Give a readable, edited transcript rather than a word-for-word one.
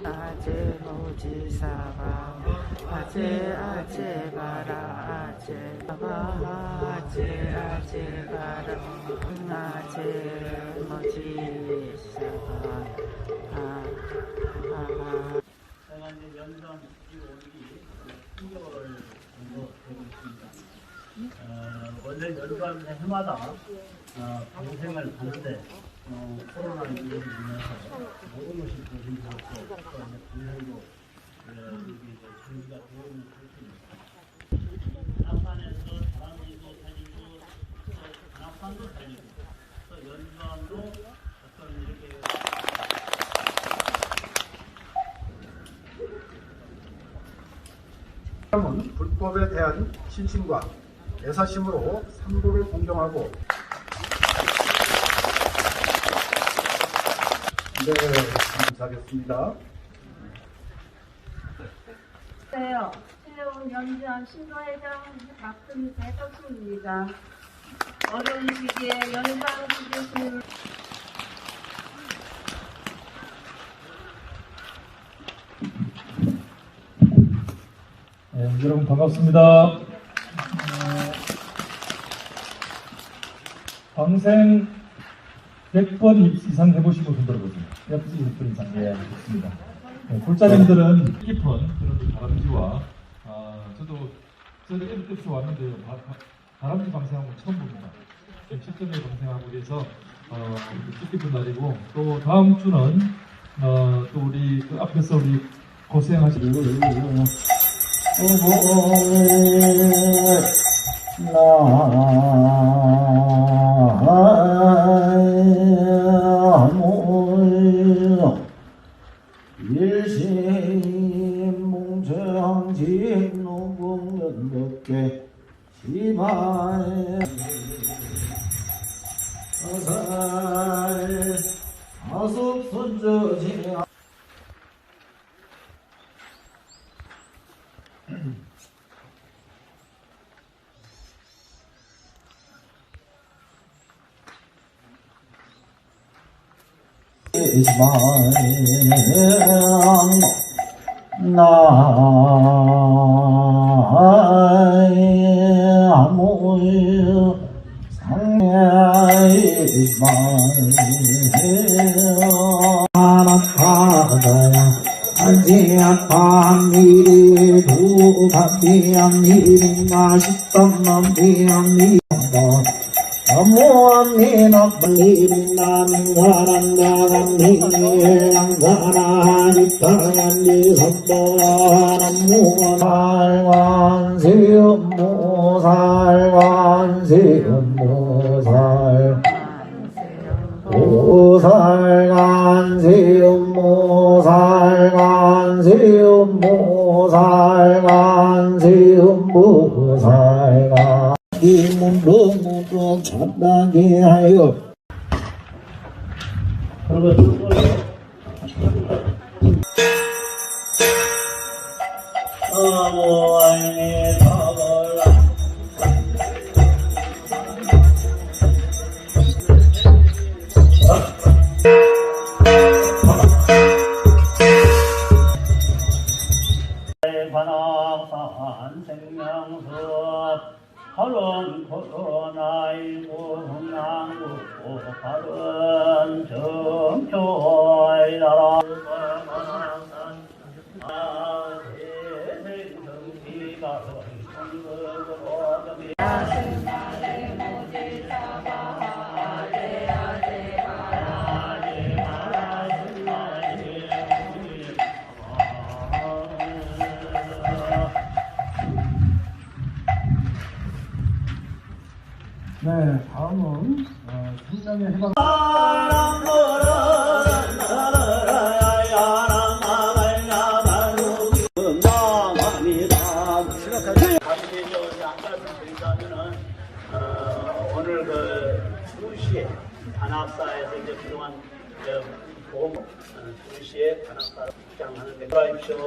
아제 모지사바 아제 가라 아제 바바 아제 가라 아제 모지사바 제가 이제 연산 오늘이 3개월 정도 되고 있습니다. 원래 연산 해마다 방생을 하는데 코로나 위기로 인해서 모든 것이 조심스럽고 또 방생도 이게 준비가 되어 있는 상태입니다. 낙산에서 다람쥐도 살리고 또 낙산도 살리고 또 연산도 어떤 이렇게 사람은 불법에 대한 신심과 애사심으로 삼보를 공경하고 네, 감사하겠습니다. 신뢰원 연주한 신도회장 박근 대덕수입니다. 어려운 시기에 연상 주주님을 네, 여러분 반갑습니다. 방생 100번 이상 해보신 분들 들어보세요. 100번 이상 좋습니다. 네, 골자님들은 깊은 그런 다람쥐와 저도 어릴 때부터 왔는데요. 다람쥐 방생하고 처음 봅니다. 실전에 방생하고 그래서 뜻깊은 날이고 또 다음 주는 또 우리 그 앞에서 우리 고생하시고 일심몽정진 농공연덕계 시바에 어살 아섭선저지 이문동무동 참나게 하여 어머니 사걸라 관악산 생명수 발은 코로나19 흥남구 발은 정초의 나라 관악산 대생정치 발은 성거거거미 네, 다음은 생명의 해방 오늘 그 수시에 단합사에서 이제 그동안 보험 수시에 단합사를 주장하는데 들어와십시오.